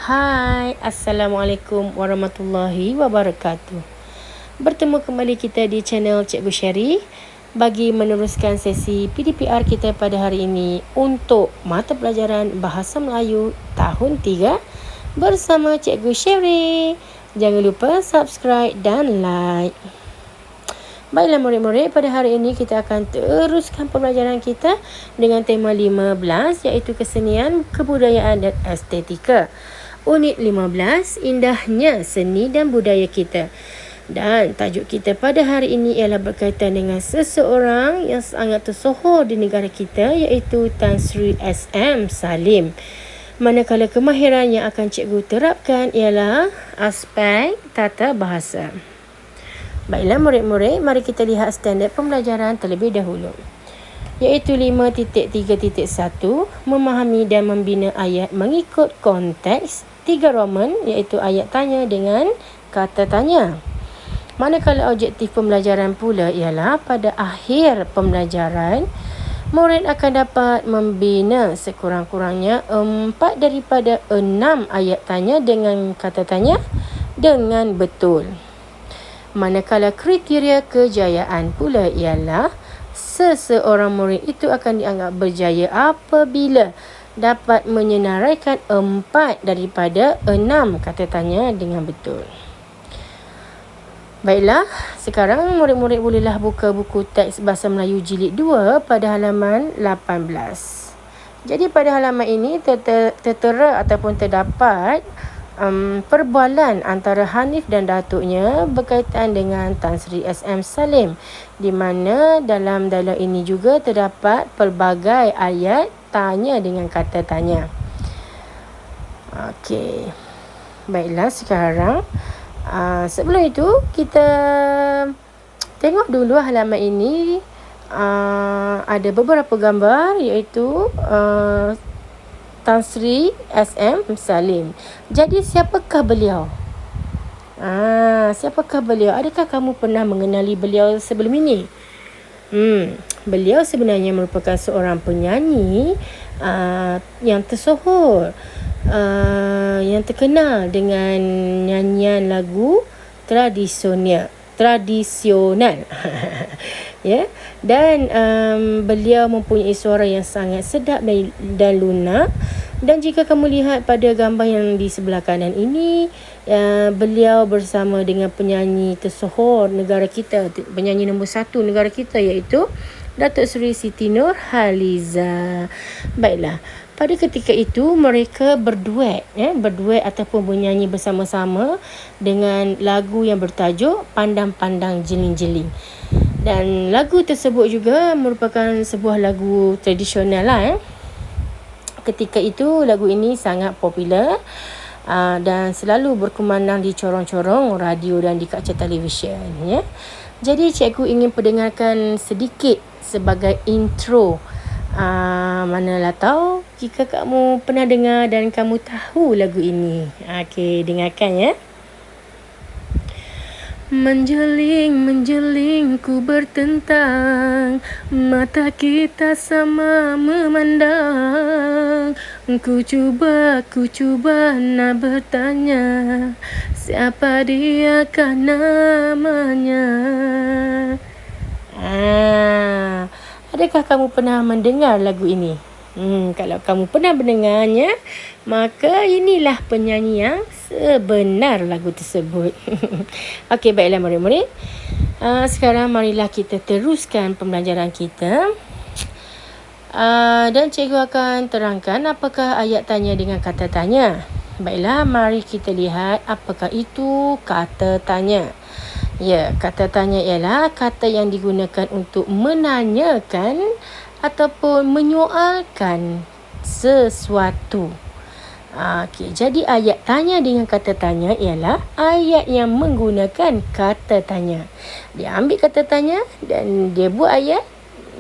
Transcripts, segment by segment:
Hai, Assalamualaikum warahmatullahi wabarakatuh. Bertemu kembali kita di channel Cikgu Sherry bagi meneruskan sesi PDPR kita pada hari ini untuk mata pelajaran Bahasa Melayu tahun 3 bersama Cikgu Sherry. Jangan lupa subscribe dan like. Baiklah murid-murid, pada hari ini kita akan teruskan pembelajaran kita dengan tema 15 iaitu kesenian, kebudayaan dan estetika. Unit 15, indahnya seni dan budaya kita. Dan tajuk kita pada hari ini ialah berkaitan dengan seseorang yang sangat tersohor di negara kita iaitu Tan Sri S.M. Salim. Manakala kemahiran yang akan cikgu terapkan ialah aspek tata bahasa. Baiklah murid-murid, mari kita lihat standard pembelajaran terlebih dahulu. Iaitu 5.3.1, memahami dan membina ayat mengikut konteks. 3 Roman, iaitu ayat tanya dengan kata tanya. Manakala objektif pembelajaran pula ialah pada akhir pembelajaran, murid akan dapat membina sekurang-kurangnya 4 daripada 6 ayat tanya dengan kata tanya dengan betul. Manakala kriteria kejayaan pula ialah seseorang murid itu akan dianggap berjaya apabila dapat menyenaraikan 4 daripada 6 kata tanya dengan betul. Baiklah, sekarang murid-murid bolehlah buka buku teks Bahasa Melayu Jilid 2 pada halaman 18. Jadi pada halaman ini tertera ataupun terdapat perbualan antara Hanif dan datuknya berkaitan dengan Tan Sri S.M. Salim, di mana dalam dialog ini juga terdapat pelbagai ayat tanya dengan kata tanya. Okey. Baiklah, sekarang sebelum itu kita tengok dulu halaman ini. Ada beberapa gambar iaitu Tan Sri S.M. Salim. Jadi siapakah beliau? Siapakah beliau? Adakah kamu pernah mengenali beliau sebelum ini? Beliau sebenarnya merupakan seorang penyanyi yang tersohor, yang terkenal dengan nyanyian lagu tradisional. Ya, dan beliau mempunyai suara yang sangat sedap dan lunak. Dan jika kamu lihat pada gambar yang di sebelah kanan ini, beliau bersama dengan penyanyi tersohor negara kita, penyanyi nombor 1 negara kita iaitu Datuk Seri Siti Nurhaliza. Baiklah, pada ketika itu mereka berduet ataupun bernyanyi bersama-sama dengan lagu yang bertajuk Pandang-Pandang Jeling-Jeling. Dan lagu tersebut juga merupakan sebuah lagu tradisional Ketika itu lagu ini sangat popular dan selalu berkumandang di corong-corong radio dan di kaca televisyen, ya. Jadi cikgu ingin perdengarkan sedikit sebagai intro. Manalah tahu jika kamu pernah dengar dan kamu tahu lagu ini. Okey, dengarkan ya. Menjeling ku bertentang, mata kita sama memandang. Ku cuba nak bertanya, siapa dia kan namanya? Adakah kamu pernah mendengar lagu ini? Kalau kamu pernah mendengarnya, maka inilah penyanyi yang sebenar lagu tersebut. Okey, baiklah murid-murid. Sekarang marilah kita teruskan pembelajaran kita. Dan cikgu akan terangkan apakah ayat tanya dengan kata tanya. Baiklah, mari kita lihat apakah itu kata tanya. Ya, kata tanya ialah kata yang digunakan untuk menanyakan ataupun menyoalkan sesuatu. Okey, jadi ayat tanya dengan kata tanya ialah ayat yang menggunakan kata tanya. Dia ambil kata tanya dan dia buat ayat.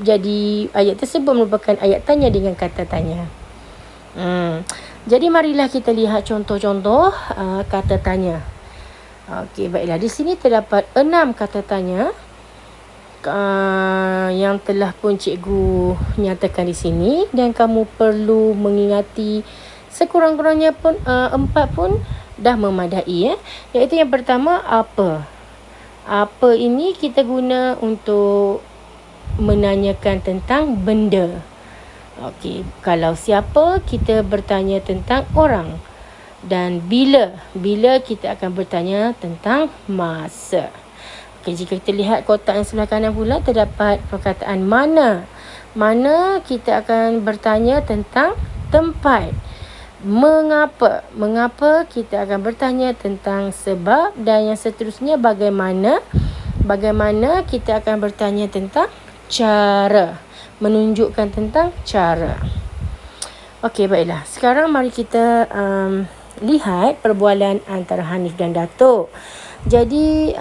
Jadi ayat tersebut merupakan ayat tanya dengan kata tanya. Jadi marilah kita lihat contoh-contoh kata tanya. Okey, baiklah. Di sini terdapat 6 kata tanya yang telah pun cikgu nyatakan di sini, dan kamu perlu mengingati Sekurang-kurangnya pun 4 pun dah memadai. Iaitu yang pertama, apa. Apa ini kita guna untuk menanyakan tentang benda. Okey, kalau siapa, kita bertanya tentang orang. Dan bila kita akan bertanya tentang masa. Okey, jika kita lihat kotak yang sebelah kanan pula, terdapat perkataan mana. Mana kita akan bertanya tentang tempat. Mengapa kita akan bertanya tentang sebab, dan yang seterusnya bagaimana kita akan bertanya tentang cara, menunjukkan tentang cara. Okey, baiklah. Sekarang mari kita lihat perbualan antara Hanif dan Datuk. Jadi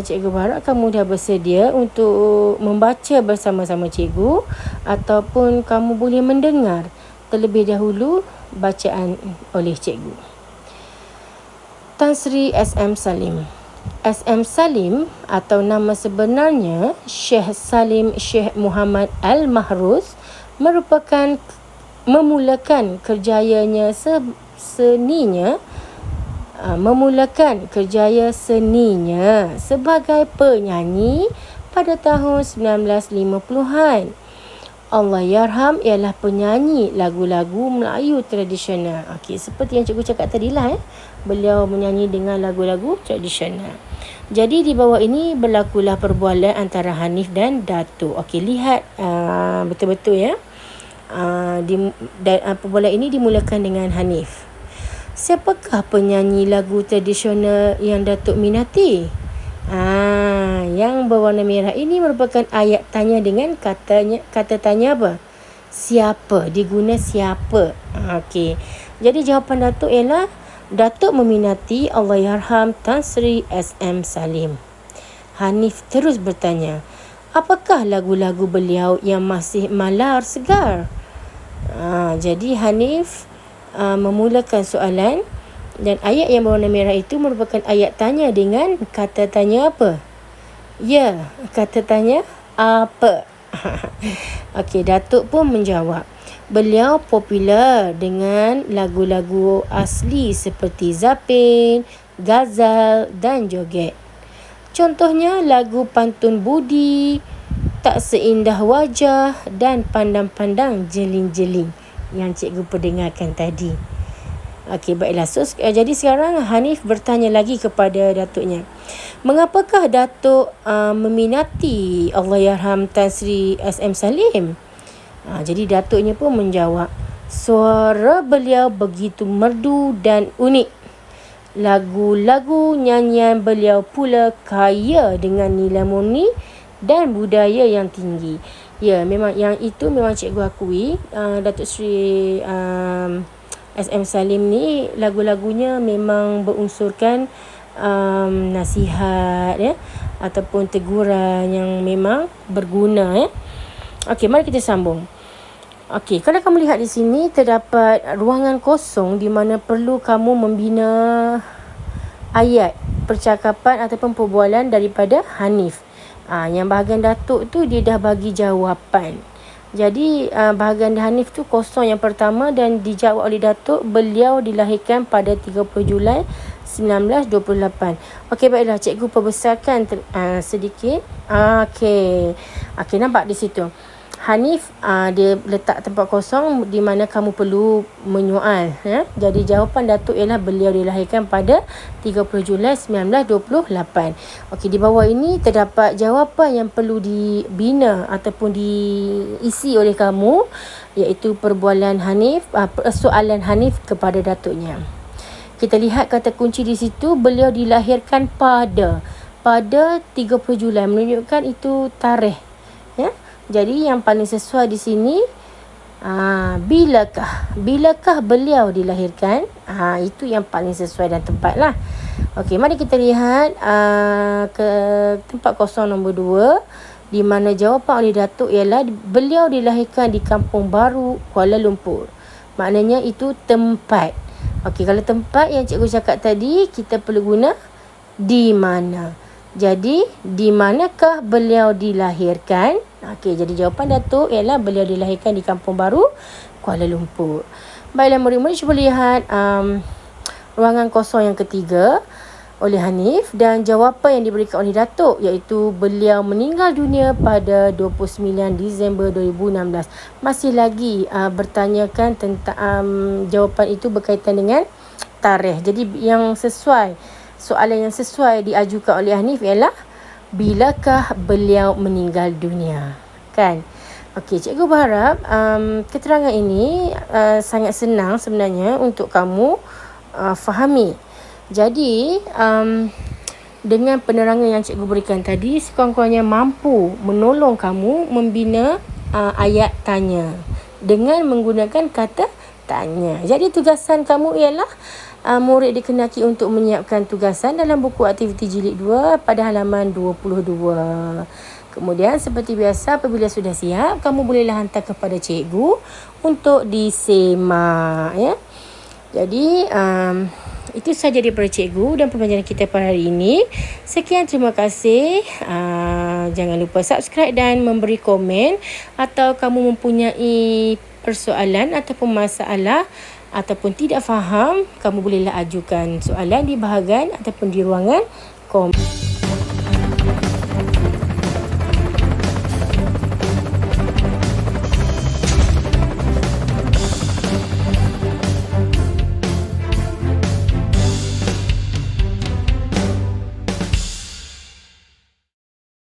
cikgu berharap kamu dah bersedia untuk membaca bersama-sama cikgu, ataupun kamu boleh mendengar terlebih dahulu bacaan oleh cikgu. Tan Sri S.M. Salim. S.M. Salim atau nama sebenarnya Syekh Salim Syekh Muhammad Al-Mahruz memulakan kerjaya seninya sebagai penyanyi pada tahun 1950-an. Allahyarham ialah penyanyi lagu-lagu Melayu tradisional. Okey, seperti yang cikgu cakap tadi lah. Beliau menyanyi dengan lagu-lagu tradisional. Jadi di bawah ini berlakulah perbualan antara Hanif dan Datuk. Okey, lihat betul-betul ya. Perbualan ini dimulakan dengan Hanif. Siapakah penyanyi lagu tradisional yang Datuk minati? Yang berwarna merah ini merupakan ayat tanya dengan kata tanya apa? Siapa? Diguna siapa? Okey. Jadi jawapan Datuk ialah Datuk meminati Allahyarham Tan Sri S.M. Salim. Hanif terus bertanya, apakah lagu-lagu beliau yang masih malar segar? Jadi Hanif memulakan soalan, dan ayat yang berwarna merah itu merupakan ayat tanya dengan kata tanya apa? Ya, kata tanya apa? Okey, Datuk pun menjawab. Beliau popular dengan lagu-lagu asli seperti zapin, ghazal dan joget. Contohnya lagu Pantun Budi, Tak Seindah Wajah dan Pandang-Pandang Jeling-Jeling yang cikgu perdengarkan tadi. Okey, baiklah. Jadi sekarang Hanif bertanya lagi kepada datuknya. Mengapakah Datuk meminati Allahyarham Tan Sri S.M. Salim? Jadi datuknya pun menjawab, suara beliau begitu merdu dan unik. Lagu-lagu nyanyian beliau pula kaya dengan nilai murni dan budaya yang tinggi. Ya, memang yang itu memang cikgu akui. Datuk Sri S.M. Salim ni lagu-lagunya memang berunsurkan nasihat ataupun teguran yang memang berguna. Okey, mari kita sambung. Okey, kalau kamu lihat di sini terdapat ruangan kosong di mana perlu kamu membina ayat percakapan ataupun perbualan daripada Hanif. Yang bahagian Datuk tu dia dah bagi jawapan. Jadi bahagian Hanif tu kosong yang pertama, dan dijawab oleh Datuk. Beliau dilahirkan pada 30 Julai 1928. Okey, baiklah, cikgu perbesarkan sedikit. Okey, nampak di situ Hanif dia letak tempat kosong di mana kamu perlu menyoal. Jadi jawapan Datuk ialah beliau dilahirkan pada 30 Julai 1928. Okey, di bawah ini terdapat jawapan yang perlu dibina ataupun diisi oleh kamu, iaitu perbualan Hanif, soalan Hanif kepada datuknya. Kita lihat kata kunci di situ, beliau dilahirkan pada 30 Julai, menunjukkan itu tarikh. Jadi yang paling sesuai di sini bilakah beliau dilahirkan? Itu yang paling sesuai dan tepat lah. Okey, mari kita lihat ke tempat kosong nombor 2, di mana jawapan oleh Datuk ialah beliau dilahirkan di Kampung Baru, Kuala Lumpur. Maknanya itu tempat. Okey, kalau tempat yang cikgu cakap tadi, kita perlu guna di mana. Jadi, di manakah beliau dilahirkan? Okey, jadi jawapan Datuk ialah beliau dilahirkan di Kampung Baru, Kuala Lumpur. Baiklah murid-murid, cuba lihat ruangan kosong yang ketiga oleh Hanif, dan jawapan yang diberikan oleh Datuk iaitu beliau meninggal dunia pada 29 Disember 2016. Masih lagi bertanyakan tentang jawapan itu berkaitan dengan tarikh. Jadi soalan yang sesuai diajukan oleh Hanif ialah bilakah beliau meninggal dunia, kan? Okey, cikgu berharap keterangan ini sangat senang sebenarnya untuk kamu fahami. Jadi dengan penerangan yang cikgu berikan tadi, sekurang-kurangnya mampu menolong kamu membina ayat tanya dengan menggunakan kata tanya. Jadi tugasan kamu ialah murid dikenaki untuk menyiapkan tugasan dalam buku aktiviti jilid 2 pada halaman 22. Kemudian seperti biasa, apabila sudah siap, kamu bolehlah hantar kepada cikgu untuk disemak, ya. Jadi itu sahaja daripada cikgu dan pembelajaran kita pada hari ini. Sekian, terima kasih. Jangan lupa subscribe dan memberi komen. Atau kamu mempunyai persoalan ataupun masalah ataupun tidak faham, kamu bolehlah ajukan soalan di bahagian ataupun di ruangan